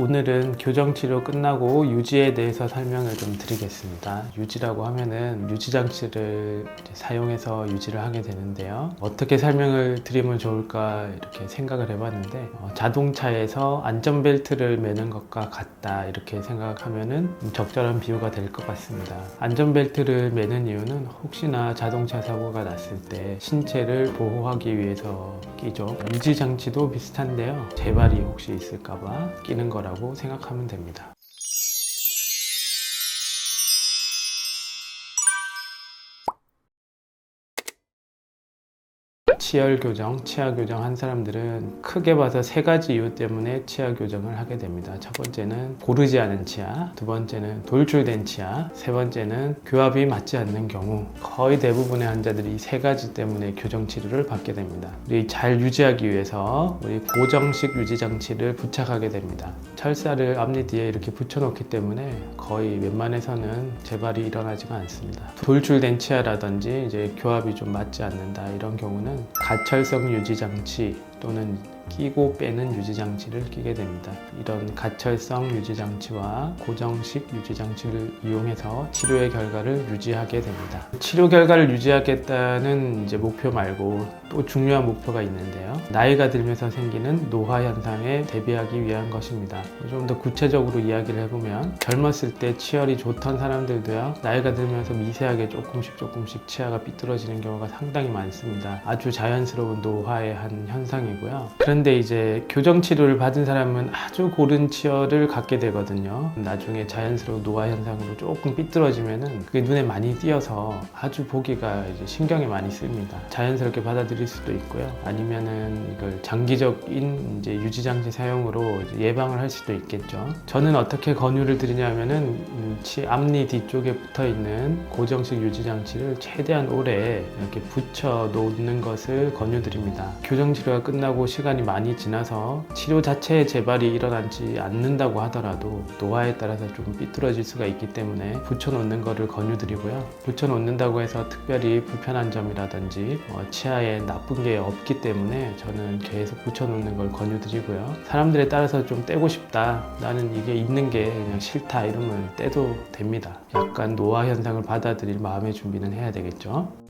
오늘은 교정치료 끝나고 유지에 대해서 설명을 좀 드리겠습니다. 유지라고 하면은 유지장치를 사용해서 유지를 하게 되는데요. 어떻게 설명을 드리면 좋을까 이렇게 생각을 해봤는데 자동차에서 안전벨트를 매는 것과 같다 이렇게 생각하면은 적절한 비유가 될 것 같습니다. 안전벨트를 매는 이유는 혹시나 자동차 사고가 났을 때 신체를 보호하기 위해서 끼죠. 유지장치도 비슷한데요. 재발이 혹시 있을까봐 끼는 거라고 생각하면 됩니다. 치열 교정, 치아 교정 한 사람들은 크게 봐서 세 가지 이유 때문에 치아 교정을 하게 됩니다. 첫 번째는 고르지 않은 치아, 두 번째는 돌출된 치아, 세 번째는 교합이 맞지 않는 경우. 거의 대부분의 환자들이 이 세 가지 때문에 교정 치료를 받게 됩니다. 우리 잘 유지하기 위해서 우리 고정식 유지 장치를 부착하게 됩니다. 철사를 앞니 뒤에 이렇게 붙여놓기 때문에 거의 웬만해서는 재발이 일어나지가 않습니다. 돌출된 치아라든지 이제 교합이 좀 맞지 않는다 이런 경우는 가철성 유지장치 또는 끼고 빼는 유지장치를 끼게 됩니다. 이런 가철성 유지장치와 고정식 유지장치를 이용해서 치료의 결과를 유지하게 됩니다. 치료 결과를 유지하겠다는 이제 목표 말고 또 중요한 목표가 있는데요. 나이가 들면서 생기는 노화 현상에 대비하기 위한 것입니다. 좀 더 구체적으로 이야기를 해보면 젊었을 때 치열이 좋던 사람들도요, 나이가 들면서 미세하게 조금씩 치아가 삐뚤어지는 경우가 상당히 많습니다. 아주 자연스러운 노화의 한 현상이고요. 그런데 이제 교정 치료를 받은 사람은 아주 고른 치열을 갖게 되거든요. 나중에 자연스러운 노화 현상으로 조금 삐뚤어지면은 그게 눈에 많이 띄어서 아주 보기가 이제 신경이 많이 쓰입니다. 자연스럽게 받아들일 수도 있고요. 아니면은 이걸 장기적인 이제 유지장치 사용으로 이제 예방을 할 수도 있겠죠. 저는 어떻게 권유를 드리냐면은 앞니 뒤쪽에 붙어 있는 고정식 유지장치를 최대한 오래 이렇게 붙여 놓는 것을 권유드립니다. 교정 치료가 끝나고 시간이 많이 지나서 치료 자체의 재발이 일어나지 않는다고 하더라도 노화에 따라서 좀 삐뚤어질 수가 있기 때문에 붙여놓는 것을 권유드리고요. 붙여놓는다고 해서 특별히 불편한 점이라든지 치아에 나쁜 게 없기 때문에 저는 계속 붙여놓는 걸 권유드리고요. 사람들에 따라서 좀 떼고 싶다, 나는 이게 있는 게 그냥 싫다 이러면 떼도 됩니다. 약간 노화 현상을 받아들일 마음의 준비는 해야 되겠죠.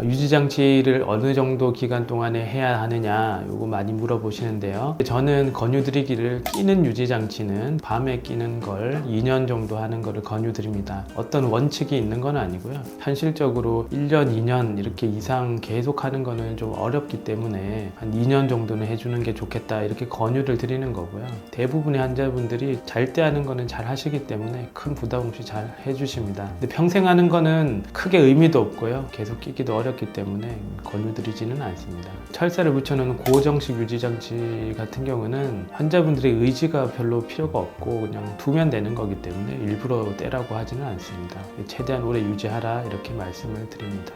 유지장치를 어느 정도 기간 동안에 해야 하느냐 이거 많이 물어보시는데요. 저는 권유드리기를 끼는 유지장치는 밤에 끼는 걸 2년 정도 하는 것을 권유드립니다. 어떤 원칙이 있는 건 아니고요. 현실적으로 1년, 2년 이렇게 이상 계속 하는 거는 좀 어렵기 때문에 한 2년 정도는 해주는 게 좋겠다 이렇게 권유를 드리는 거고요. 대부분의 환자분들이 잘 때 하는 거는 잘 하시기 때문에 큰 부담 없이 잘 해주십니다. 근데 평생 하는 거는 크게 의미도 없고요. 계속 끼기도 어렵기 때문에 권유드리지는 않습니다. 철사를 붙여놓은 고정식 유지장치 같은 경우는 환자분들의 의지가 별로 필요가 없고 그냥 두면 되는 거기 때문에 일부러 떼라고 하지는 않습니다. 최대한 오래 유지하라 이렇게 말씀을 드립니다.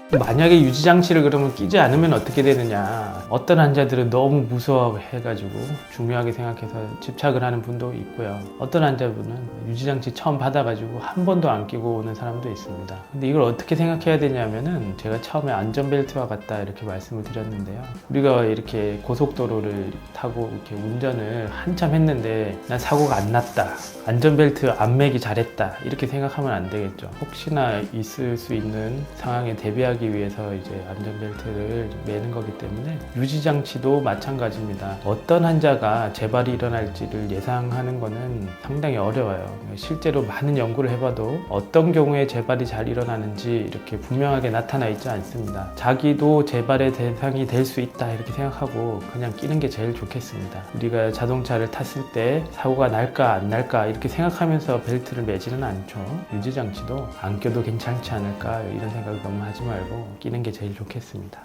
만약에 유지장치를 그러면 끼지 않으면 어떻게 되느냐, 어떤 환자들은 너무 무서워해가지고 중요하게 생각해서 집착을 하는 분도 있고요. 어떤 환자분은 유지장치 처음 받아가지고 한 번도 안 끼고 오는 사람도 있습니다. 근데 이걸 어떻게 생각해야 되냐면은 제가 처음에 안전벨트와 같다 이렇게 말씀을 드렸는데요. 우리가 이렇게 고속도로를 타고 이렇게 운전을 한참 했는데 난 사고가 안 났다, 안전벨트 안 매기 잘했다 이렇게 생각하면 안 되겠죠. 혹시나 있을 수 있는 상황에 대비하기 위해서 이제 안전벨트를 매는 거기 때문에 유지장치도 마찬가지입니다. 어떤 환자가 재발이 일어날지를 예상하는 것은 상당히 어려워요. 실제로 많은 연구를 해봐도 어떤 경우에 재발이 잘 일어나는지 이렇게 분명하게 나타나 있지 않습니다. 자기도 재발의 대상이 될 수 있다 이렇게 생각하고 그냥 끼는 게 제일 좋겠습니다. 우리가 자동차를 탔을 때 사고가 날까 안 날까 이렇게 생각하면서 벨트를 매지는 않죠. 유지장치도 안 껴도 괜찮지 않을까 이런 생각을 너무 하지 말고 끼는 게 제일 좋겠습니다.